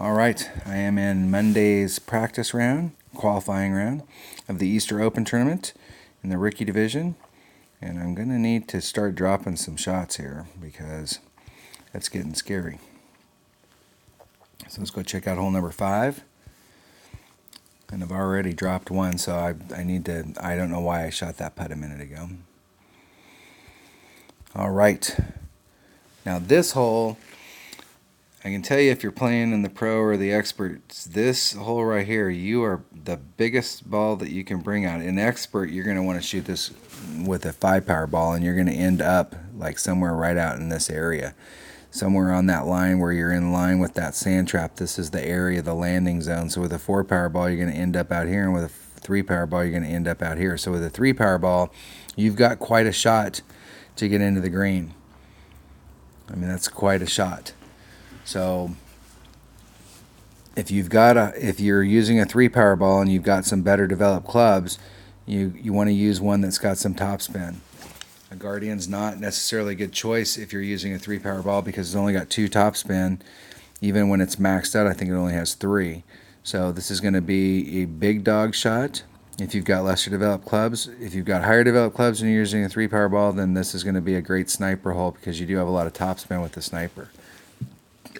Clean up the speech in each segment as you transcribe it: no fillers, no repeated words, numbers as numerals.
All right, I am in Monday's practice round, qualifying round of the Easter Open tournament in the Rookie Division. And I'm going to need to start dropping some shots here because that's getting scary. So let's go check out hole number 5. And I've already dropped one, so I don't know why I shot that putt a minute ago. All right. Now this hole, I can tell you if you're playing in the pro or the experts, this hole right here, you are the biggest ball that you can bring out. In expert, you're going to want to shoot this with a 5-power ball, and you're going to end up like somewhere right out in this area. Somewhere on that line where you're in line with that sand trap. This is the area, the landing zone. So with a 4-power ball, you're going to end up out here, and with a 3-power ball, you're going to end up out here. So with a 3-power ball, you've got quite a shot to get into the green. I mean, that's quite a shot. So if you're using a 3-power ball and you've got some better developed clubs, you want to use one that's got some topspin. A Guardian's not necessarily a good choice if you're using a 3-power ball because it's only got 2 topspin. Even when it's maxed out, I think it only has 3. So this is going to be a big dog shot if you've got lesser developed clubs. If you've got higher developed clubs and you're using a 3-power ball, then this is going to be a great sniper hole because you do have a lot of topspin with the sniper.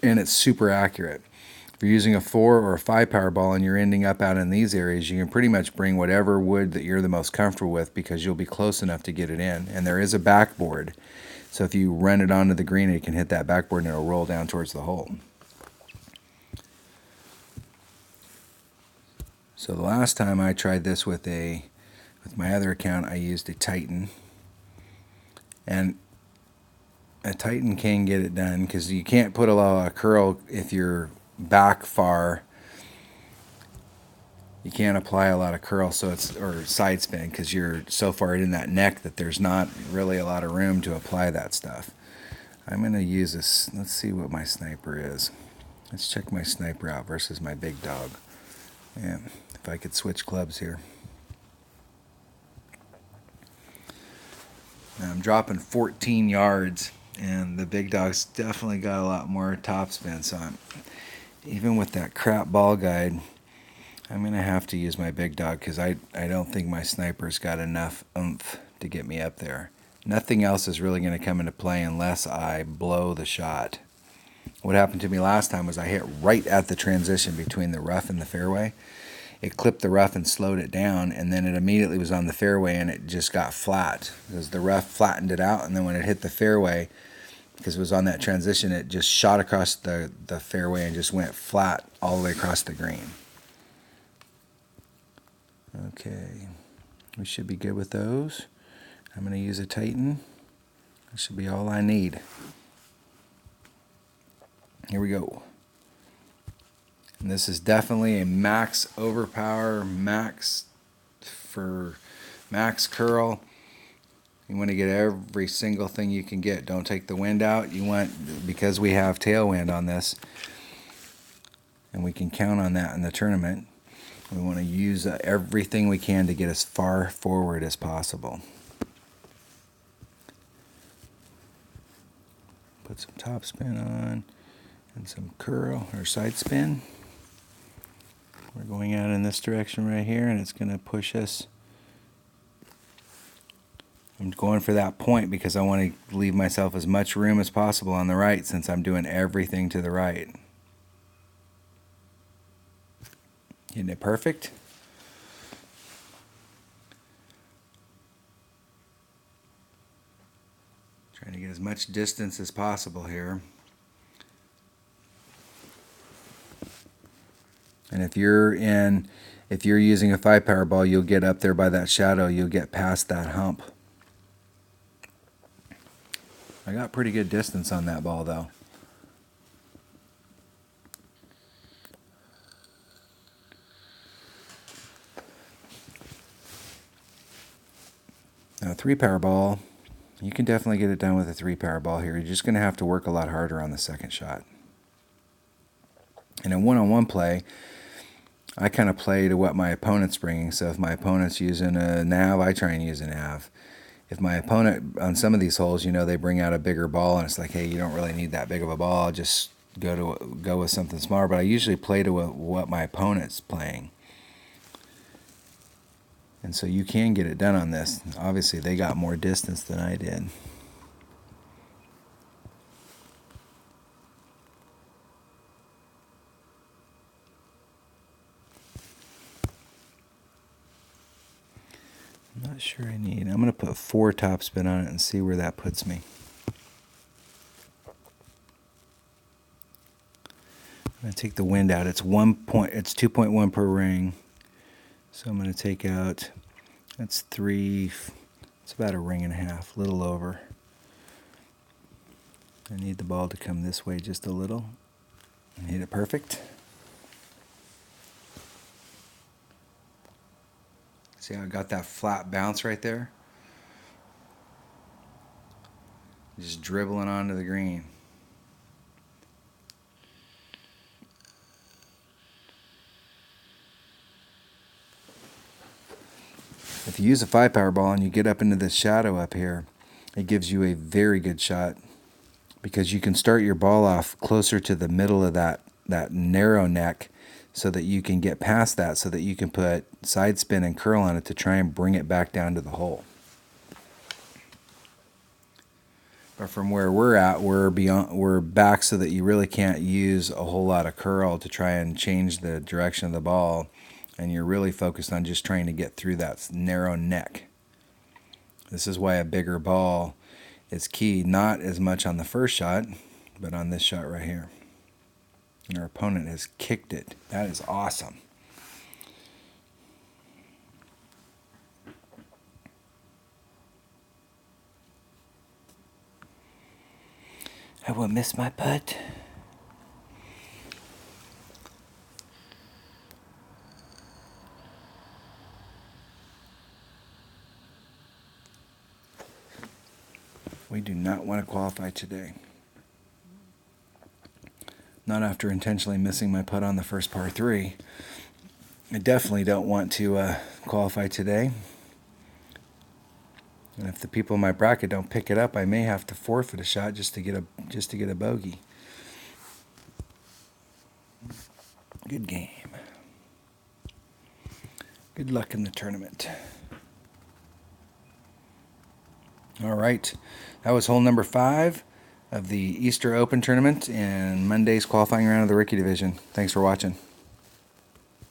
And it's super accurate. If you're using a 4 or a 5-power ball and you're ending up out in these areas, you can pretty much bring whatever wood that you're the most comfortable with because you'll be close enough to get it in. And there is a backboard, so if you run it onto the green, it can hit that backboard and it'll roll down towards the hole. So the last time I tried this with my other account, I used a Titan. And a Titan can get it done because you can't put a lot of curl if you're back far. You can't apply a lot of curl or side spin because you're so far in that neck that there's not really a lot of room to apply that stuff. I'm going to use this. Let's see what my sniper is. Let's check my sniper out versus my big dog. And if I could switch clubs here. Now I'm dropping 14 yards and the big dog's definitely got a lot more topspin, so even with that crap ball guide, I'm going to have to use my big dog because I don't think my sniper's got enough oomph to get me up there. Nothing else is really going to come into play unless I blow the shot. What happened to me last time was I hit right at the transition between the rough and the fairway. It clipped the rough and slowed it down, and then it immediately was on the fairway and it just got flat because the rough flattened it out, and then when it hit the fairway, because it was on that transition, it just shot across the fairway and just went flat all the way across the green. Okay, we should be good with those. I'm going to use a Titan. That should be all I need. Here we go. And this is definitely a max overpower, max curl. You want to get every single thing you can get. Don't take the wind out. You want, because we have tailwind on this, and we can count on that in the tournament, we want to use everything we can to get as far forward as possible. Put some top spin on and some curl or side spin. We're going out in this direction right here, and it's going to push us. I'm going for that point because I want to leave myself as much room as possible on the right since I'm doing everything to the right. Isn't it perfect? Trying to get as much distance as possible here. And if you're using a 5-power ball, you'll get up there by that shadow. You'll get past that hump. I got pretty good distance on that ball, though. Now, a 3-power ball, you can definitely get it done with a 3-power ball here. You're just going to have to work a lot harder on the second shot. In a one-on-one play, I kind of play to what my opponent's bringing. So if my opponent's using a nav, I try and use a nav. If my opponent, on some of these holes, they bring out a bigger ball, and it's like, hey, you don't really need that big of a ball. Just go with something smaller, but I usually play to what my opponent's playing. And so you can get it done on this. Obviously, they got more distance than I did. I'm not sure I need. I'm going to put 4 topspin on it and see where that puts me. I'm going to take the wind out. It's 2.1 per ring. So I'm going to take out, that's 3, it's about a ring and a half, a little over. I need the ball to come this way just a little and hit it perfect. See how I got that flat bounce right there? Just dribbling onto the green. If you use a 5-power ball and you get up into this shadow up here, it gives you a very good shot because you can start your ball off closer to the middle of that narrow neck so that you can get past that, so that you can put side spin and curl on it to try and bring it back down to the hole. But from where we're at, we're back so that you really can't use a whole lot of curl to try and change the direction of the ball, and you're really focused on just trying to get through that narrow neck. This is why a bigger ball is key, not as much on the first shot, but on this shot right here. And our opponent has kicked it. That is awesome. I will miss my putt. We do not want to qualify today. Not after intentionally missing my putt on the first par 3. I definitely don't want to qualify today. And if the people in my bracket don't pick it up, I may have to forfeit a shot just to get a bogey. Good game. Good luck in the tournament. All right, that was hole number 5 of the Easter Open tournament and Monday's qualifying round of the Rookie Division. Thanks for watching.